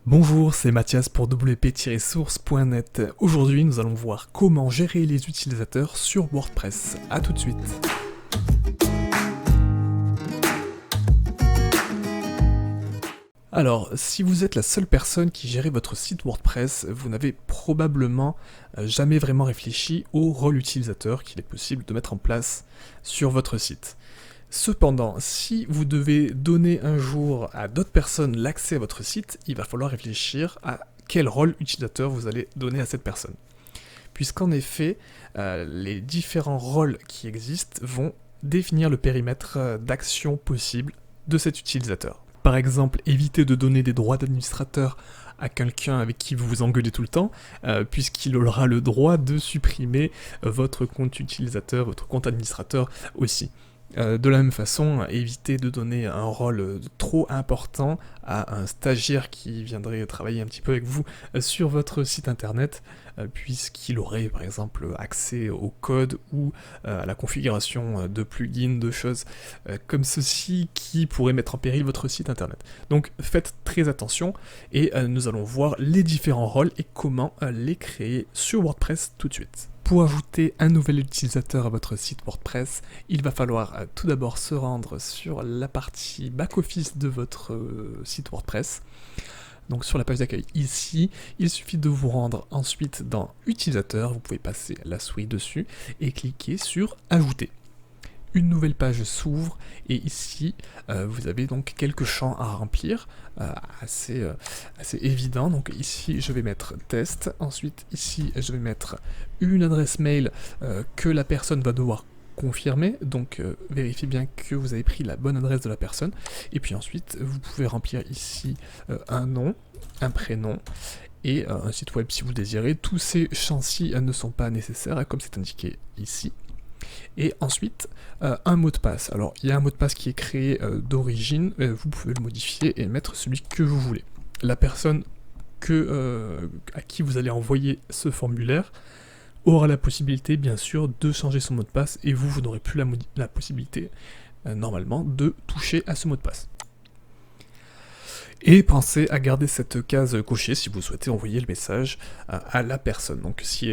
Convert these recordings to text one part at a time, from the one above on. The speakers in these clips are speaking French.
Bonjour, c'est Mathias pour wp-source.net. Aujourd'hui, nous allons voir comment gérer les utilisateurs sur WordPress. A tout de suite. Alors, si vous êtes la seule personne qui gère votre site WordPress, vous n'avez probablement jamais vraiment réfléchi au rôle utilisateur qu'il est possible de mettre en place sur votre site. Cependant, si vous devez donner un jour à d'autres personnes l'accès à votre site, il va falloir réfléchir à quel rôle utilisateur vous allez donner à cette personne. Puisqu'en effet, les différents rôles qui existent vont définir le périmètre d'action possible de cet utilisateur. Par exemple, évitez de donner des droits d'administrateur à quelqu'un avec qui vous vous engueulez tout le temps, puisqu'il aura le droit de supprimer votre compte utilisateur, votre compte administrateur aussi. De la même façon, évitez de donner un rôle trop important à un stagiaire qui viendrait travailler un petit peu avec vous sur votre site internet, puisqu'il aurait par exemple accès au code ou à la configuration de plugins, de choses comme ceci qui pourraient mettre en péril votre site internet. Donc faites très attention et nous allons voir les différents rôles et comment les créer sur WordPress tout de suite. Pour ajouter un nouvel utilisateur à votre site WordPress, il va falloir tout d'abord se rendre sur la partie back-office de votre site WordPress. Donc sur la page d'accueil ici, il suffit de vous rendre ensuite dans Utilisateur, vous pouvez passer la souris dessus et cliquer sur Ajouter. Une nouvelle page s'ouvre et ici vous avez donc quelques champs à remplir assez évidents. Donc ici je vais mettre test, ensuite ici je vais mettre une adresse mail que la personne va devoir confirmer, donc vérifiez bien que vous avez pris la bonne adresse de la personne, et puis ensuite vous pouvez remplir ici un nom, un prénom et un site web si vous le désirez. Tous ces champs-ci ne sont pas nécessaires comme c'est indiqué ici. Et ensuite, un mot de passe. Alors, il y a un mot de passe qui est créé d'origine, vous pouvez le modifier et mettre celui que vous voulez. La personne à qui vous allez envoyer ce formulaire aura la possibilité, bien sûr, de changer son mot de passe, et vous n'aurez plus la possibilité, normalement, de toucher à ce mot de passe. Et pensez à garder cette case cochée si vous souhaitez envoyer le message à la personne. Donc si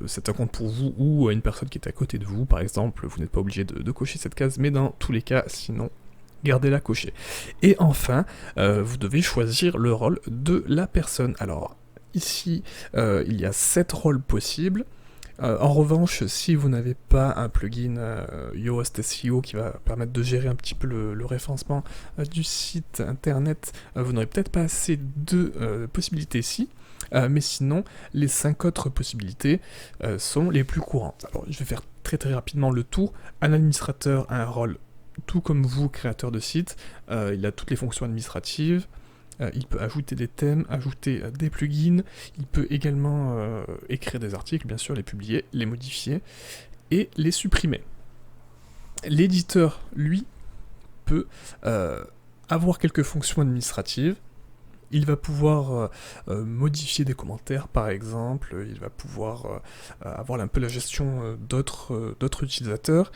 c'est un compte pour vous ou à une personne qui est à côté de vous, par exemple, vous n'êtes pas obligé de cocher cette case, mais dans tous les cas, sinon, gardez-la cochée. Et enfin, vous devez choisir le rôle de la personne. Alors, ici, il y a 7 rôles possibles. En revanche, si vous n'avez pas un plugin Yoast SEO qui va permettre de gérer un petit peu le référencement du site internet, vous n'aurez peut-être pas assez de possibilités ici, mais sinon, les 5 autres possibilités sont les plus courantes. Alors, je vais faire très très rapidement le tour. Un administrateur a un rôle tout comme vous, créateur de site, il a toutes les fonctions administratives. Il peut ajouter des thèmes, ajouter des plugins, il peut également écrire des articles, bien sûr, les publier, les modifier et les supprimer. L'éditeur, lui, peut avoir quelques fonctions administratives. Il va pouvoir modifier des commentaires, par exemple, il va pouvoir avoir un peu la gestion d'autres utilisateurs,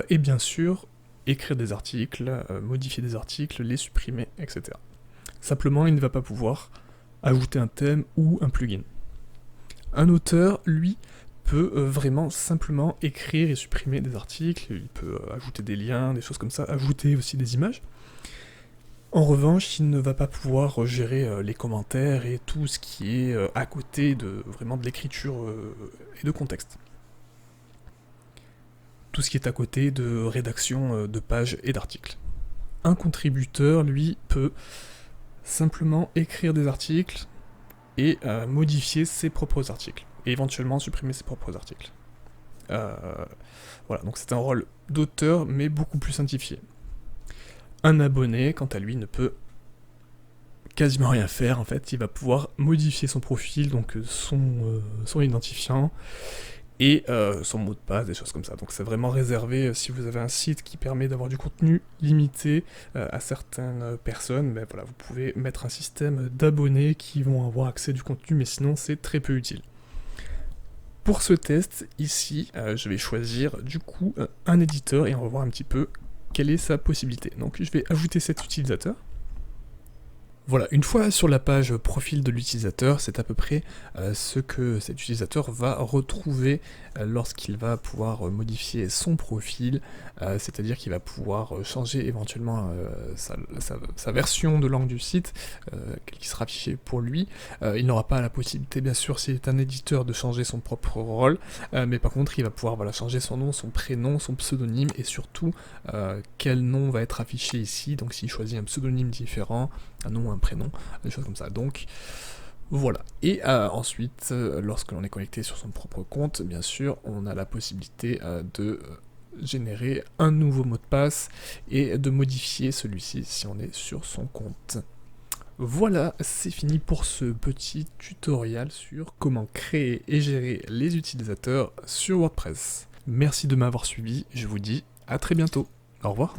et bien sûr, écrire des articles, modifier des articles, les supprimer, etc. Simplement, il ne va pas pouvoir ajouter un thème ou un plugin. Un auteur, lui, peut vraiment simplement écrire et supprimer des articles, il peut ajouter des liens, des choses comme ça, ajouter aussi des images. En revanche, il ne va pas pouvoir gérer les commentaires et tout ce qui est à côté de l'écriture et de contexte. Tout ce qui est à côté de rédaction de pages et d'articles. Un contributeur, lui, peut simplement écrire des articles et modifier ses propres articles, et éventuellement supprimer ses propres articles. Voilà, donc c'est un rôle d'auteur, mais beaucoup plus simplifié. Un abonné, quant à lui, ne peut quasiment rien faire, en fait, il va pouvoir modifier son profil, donc son identifiant, et son mot de passe, des choses comme ça. Donc c'est vraiment réservé si vous avez un site qui permet d'avoir du contenu limité à certaines personnes, ben voilà, vous pouvez mettre un système d'abonnés qui vont avoir accès du contenu, mais sinon c'est très peu utile. Pour ce test, ici, je vais choisir du coup un éditeur et on va voir un petit peu quelle est sa possibilité. Donc je vais ajouter cet utilisateur. Voilà, une fois sur la page profil de l'utilisateur, c'est à peu près ce que cet utilisateur va retrouver lorsqu'il va pouvoir modifier son profil, c'est-à-dire qu'il va pouvoir changer éventuellement sa version de langue du site, qui sera affichée pour lui. Il n'aura pas la possibilité, bien sûr, s'il est un éditeur, de changer son propre rôle, mais par contre, il va pouvoir changer son nom, son prénom, son pseudonyme, et surtout, quel nom va être affiché ici. Donc s'il choisit un pseudonyme différent, un nom, un prénom, des choses comme ça. Donc voilà. Et ensuite, lorsque l'on est connecté sur son propre compte, bien sûr, on a la possibilité de générer un nouveau mot de passe et de modifier celui-ci si on est sur son compte. Voilà, c'est fini pour ce petit tutoriel sur comment créer et gérer les utilisateurs sur WordPress. Merci de m'avoir suivi, je vous dis à très bientôt. Au revoir.